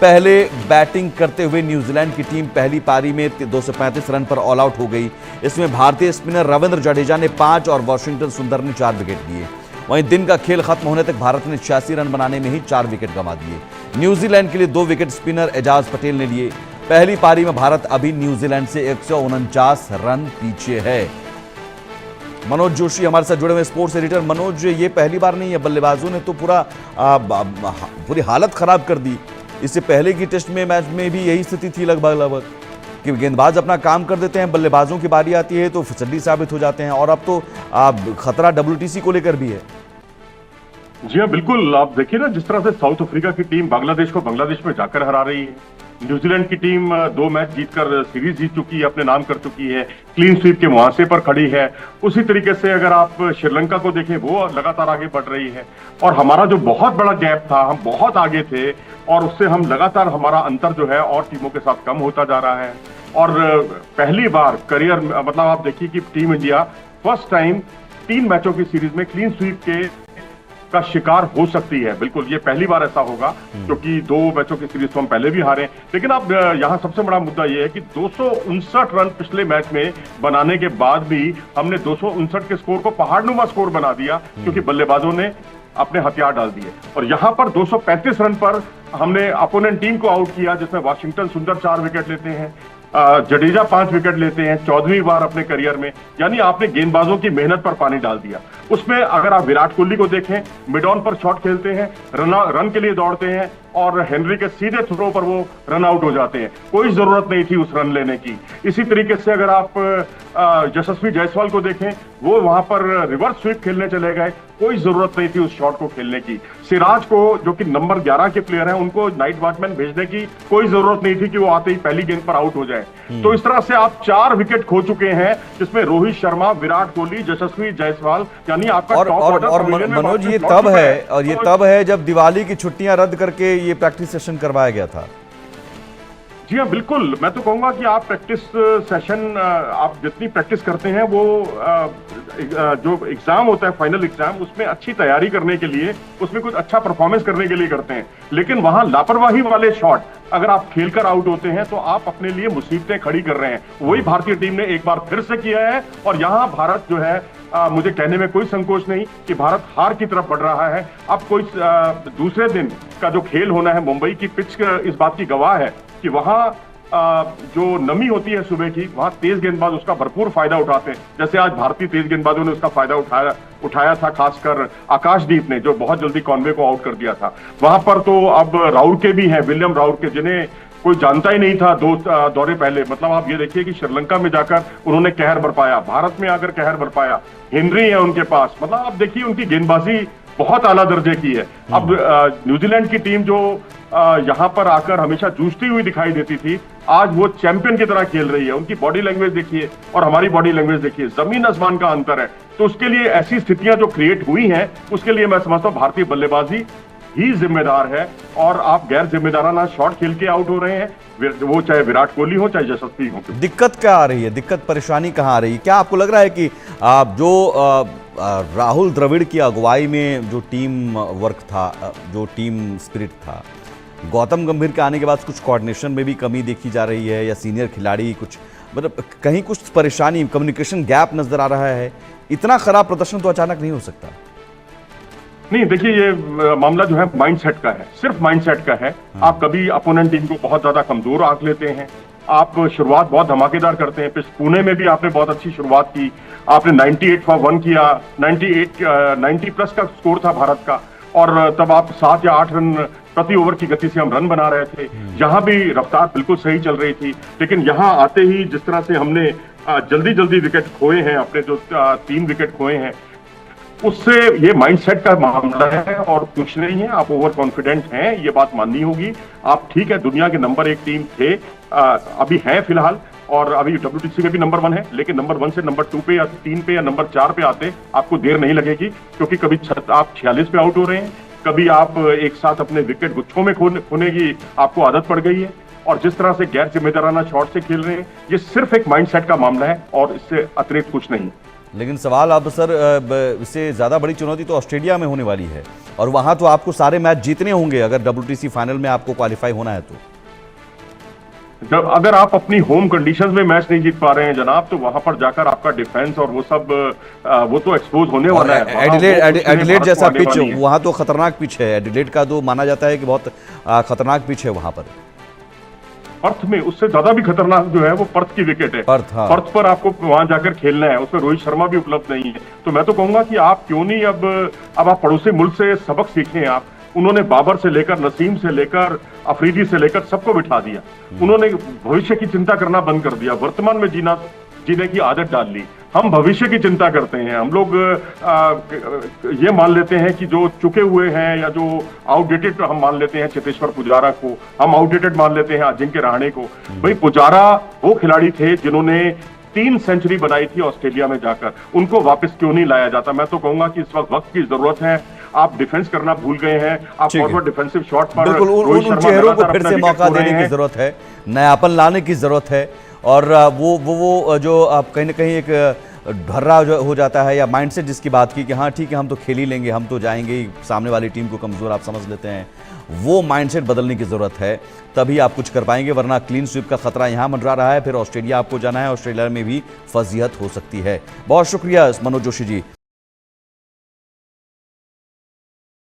पहले बैटिंग करते हुए न्यूजीलैंड की टीम पहली पारी में 235 रन पर ऑल आउट हो गई। इसमें भारतीय स्पिनर रविंद्र जडेजा ने 5 और वाशिंगटन सुंदर ने 4 विकेट लिए। वहीं दिन का खेल खत्म होने तक भारत ने 86 रन बनाने में ही 4 विकेट गंवा दिए। न्यूजीलैंड के लिए 2 विकेट स्पिनर एजाज पटेल ने लिए। पहली पारी में भारत अभी न्यूजीलैंड से 149 रन पीछे है। मनोज जोशी हमारे साथ जुड़े हुए स्पोर्ट्स एडिटर। मनोज, ये पहली बार नहीं है, बल्लेबाजों ने तो पूरी हालत खराब कर दी। इससे पहले की टेस्ट में मैच में भी यही स्थिति थी लगभग कि गेंदबाज अपना काम कर देते हैं, बल्लेबाजों की बारी आती है तो फिसड्डी साबित हो जाते हैं। और अब तो खतरा WTC को लेकर भी है। जी हाँ, बिल्कुल। आप देखिए ना, जिस तरह से साउथ अफ्रीका की टीम बांग्लादेश को बांग्लादेश में जाकर हरा रही है। न्यूजीलैंड की टीम 2 मैच जीतकर सीरीज जीत चुकी है, अपने नाम कर चुकी है, क्लीन स्वीप के मुहासे पर खड़ी है। उसी तरीके से अगर आप श्रीलंका को देखें, वो लगातार आगे बढ़ रही है। और हमारा जो बहुत बड़ा गैप था, हम बहुत आगे थे और उससे हम लगातार, हमारा अंतर जो है और टीमों के साथ कम होता जा रहा है। और पहली बार करियर, मतलब आप देखिए कि टीम इंडिया फर्स्ट टाइम 3 मैचों की सीरीज में क्लीन स्वीप का शिकार हो सकती है। बिल्कुल, ये पहली बार ऐसा होगा, क्योंकि 2 मैचों की सीरीज तो हम पहले भी हारे। लेकिन अब यहाँ सबसे बड़ा मुद्दा ये है कि 259 रन पिछले मैच में बनाने के बाद भी हमने 259 के स्कोर को पहाड़नुमा स्कोर बना दिया, क्योंकि बल्लेबाजों ने अपने हथियार डाल दिए। और यहाँ पर 235 रन पर हमने अपोनेंट टीम को आउट किया, जिसमें वाशिंगटन सुंदर 4 विकेट लेते हैं, जडेजा 5 विकेट लेते हैं 14वीं बार अपने करियर में। यानी आपने गेंदबाजों की मेहनत पर पानी डाल दिया। उसमें अगर आप विराट कोहली को देखें, मिड ऑन पर शॉट खेलते हैं, रन के लिए दौड़ते हैं और हेनरी के सीधे थ्रो पर वो रन आउट हो जाते हैं। कोई जरूरत नहीं थी उस रन लेने की। इसी तरीके से अगर आप यशस्वी जायसवाल को देखें, वो वहां पर रिवर्स स्वीप खेलने चले गए, कोई जरूरत नहीं थी उस शॉट को खेलने की। सिराज को, जो कि नंबर 11 के प्लेयर हैं, उनको नाइट वॉचमैन भेजने की कोई जरूरत नहीं थी कि वो आते ही पहली गेंद पर आउट हो जाए। तो इस तरह से आप 4 विकेट खो चुके हैं, जिसमें रोहित शर्मा, विराट कोहली, यशस्वी जायसवाल, यानी आपका और मनोज, ये तब है जब दिवाली की छुट्टियां रद्द करके ये प्रैक्टिस सेशन करवाया गया था। जी हाँ, बिल्कुल। मैं तो कहूंगा कि आप प्रैक्टिस सेशन, आप जितनी प्रैक्टिस करते हैं, वो जो एग्जाम होता है, फाइनल एग्जाम, उसमें अच्छी तैयारी करने के लिए, उसमें कुछ अच्छा परफॉर्मेंस करने के लिए करते हैं। लेकिन वहां लापरवाही वाले शॉट अगर आप खेलकर आउट होते हैं तो आप अपने लिए मुसीबतें खड़ी कर रहे हैं। वही भारतीय टीम ने एक बार फिर से किया है। और यहाँ भारत जो है, मुझे कहने में कोई संकोच नहीं कि भारत हार की तरफ बढ़ रहा है। अब कोई दूसरे दिन का जो खेल होना है, मुंबई की पिच इस बात की गवाह है कि वहां जो नमी होती है सुबह की, वहां तेज गेंदबाज उसका भरपूर फायदा उठाते हैं। जैसे आज भारतीय तेज गेंदबाजों ने उसका फायदा उठाया था, खासकर आकाशदीप ने, जो बहुत जल्दी कॉनवे को आउट कर दिया था। वहां पर तो अब राउरके भी हैं, विलियम राउरके, जिन्हें कोई जानता ही नहीं था 2 दौरे पहले। मतलब आप ये देखिए कि श्रीलंका में जाकर उन्होंने कहर बरपाया, भारत में आकर कहर बरपाया। हेनरी है उनके पास। मतलब आप देखिए, उनकी गेंदबाजी बहुत आला दर्जे की है। अब न्यूजीलैंड की टीम जो यहां पर आकर हमेशा जूझती हुई दिखाई देती थी, आज वो चैंपियन की तरह खेल रही है। उनकी बॉडी लैंग्वेज देखिए और हमारी बॉडी लैंग्वेज देखिए, जमीन आसमान का अंतर है। तो उसके लिए ऐसी स्थितियां जो क्रिएट हुई हैं, उसके लिए मैं समझता हूं भारतीय बल्लेबाजी ही जिम्मेदार है। और आप गैर जिम्मेदाराना शॉट खेल के आउट हो रहे हैं, वो चाहे विराट कोहली हो, चाहे यशस्वी हो। दिक्कत क्या आ रही है? दिक्कत, परेशानी कहाँ आ रही है? क्या आपको लग रहा है कि जो राहुल द्रविड़ की अगुवाई में जो टीम वर्क था, जो टीम स्पिरिट था, गौतम गंभीर के आने के बाद कुछ कोऑर्डिनेशन में भी कमी देखी जा रही है, या सीनियर खिलाड़ी कुछ, मतलब कहीं कुछ परेशानी, कम्युनिकेशन गैप नजर आ रहा है? इतना खराब प्रदर्शन तो अचानक नहीं हो सकता। नहीं, देखिए, ये मामला जो है माइंडसेट का है, सिर्फ माइंडसेट का है। आप कभी अपोनेंट टीम को बहुत ज्यादा कमजोर आंक लेते हैं, आप शुरुआत बहुत धमाकेदार करते हैं। पुणे में भी आपने बहुत अच्छी शुरुआत की, आपने 98 फॉर 1 किया, 90 प्लस का स्कोर था भारत का, और तब आप 7 या 8 रन प्रति ओवर की गति से हम रन बना रहे थे। यहाँ भी रफ्तार बिल्कुल सही चल रही थी। लेकिन यहाँ आते ही जिस तरह से हमने जल्दी विकेट खोए हैं, अपने जो 3 विकेट खोए हैं, उससे ये माइंडसेट का मामला है और कुछ नहीं है। आप ओवर कॉन्फिडेंट हैं, ये बात माननी होगी। आप ठीक है, दुनिया के नंबर 1 टीम थे, अभी हैं फिलहाल, और अभी WTC में भी नंबर 1 है। लेकिन नंबर 1 से नंबर 2 पे या 3 पे या नंबर 4 पे आते आपको देर नहीं लगेगी, क्योंकि कभी आप 46 पे आउट हो रहे हैं, कभी आप एक साथ अपने विकेट गुच्छों में खोने की आपको आदत पड़ गई है, और जिस तरह से गैर जिम्मेदाराना शॉट से खेल रहे हैं, ये सिर्फ एक माइंडसेट का मामला है और इससे अतिरिक्त कुछ नहीं। लेकिन सवाल अब सर इससे ज़्यादा बड़ी चुनौती तो ऑस्ट्रेलिया में होने वाली है, और वहाँ तो आपको सारे मैच जीतने होंगे अगर WTC फाइनल में आपको क्वालिफाई होना है तो। जब अगर आप अपनी होम कंडीशंस में मैच नहीं जीत पा रहे हैं जनाब, तो वहां पर जाकर आपका डिफेंस और वो सब वो तो एक्सपोज होने वाला है। एडिलेड जैसा पिच, वहाँ तो खतरनाक पिच है। एडिलेड का तो माना जाता है कि बहुत खतरनाक पिच है वहाँ पर। पर्थ में उससे ज्यादा भी खतरनाक जो है वो पर्थ की विकेट है। पर्थ, हाँ। पर्थ पर आपको वहां जाकर खेलना है, उसमें रोहित शर्मा भी उपलब्ध नहीं है। तो मैं तो कहूंगा कि आप क्यों नहीं अब आप पड़ोसी मुल्क से सबक सीखें। आप उन्होंने बाबर से लेकर नसीम से लेकर अफरीदी से लेकर सबको बिठा दिया। उन्होंने भविष्य की चिंता करना बंद कर दिया, वर्तमान में जीने की आदत डाल ली। हम भविष्य की चिंता करते हैं। हम लोग ये मान लेते हैं कि जो चुके हुए हैं या जो आउटडेटेड हम मान लेते हैं, चेतेश्वर पुजारा को हम आउटडेटेड मान लेते हैं, अजिंक्य रहाणे को। भाई पुजारा वो खिलाड़ी थे जिन्होंने 3 सेंचुरी बनाई थी ऑस्ट्रेलिया में जाकर, उनको वापस क्यों नहीं लाया जाता। मैं तो कहूंगा कि इस वक्त की जरूरत है। आप डिफेंस करना भूल गए हैं, आप फॉरवर्ड डिफेंसिव शॉट पर बिल्कुल उन चेहरों को फिर से मौका देने की जरूरत है, नयापन लाने की जरूरत है। और वो जो आप कहीं ना कहीं एक ढर्रा हो जाता है या माइंडसेट जिसकी बात की कि हाँ ठीक है हम तो खेल ही लेंगे, हम तो जाएंगे, सामने वाली टीम को कमज़ोर आप समझ लेते हैं, वो माइंडसेट बदलने की ज़रूरत है, तभी आप कुछ कर पाएंगे। वरना क्लीन स्वीप का खतरा यहाँ मंडरा रहा है, फिर ऑस्ट्रेलिया आपको जाना है, ऑस्ट्रेलिया में भी फजीहत हो सकती है। बहुत शुक्रिया मनोज जोशी जी।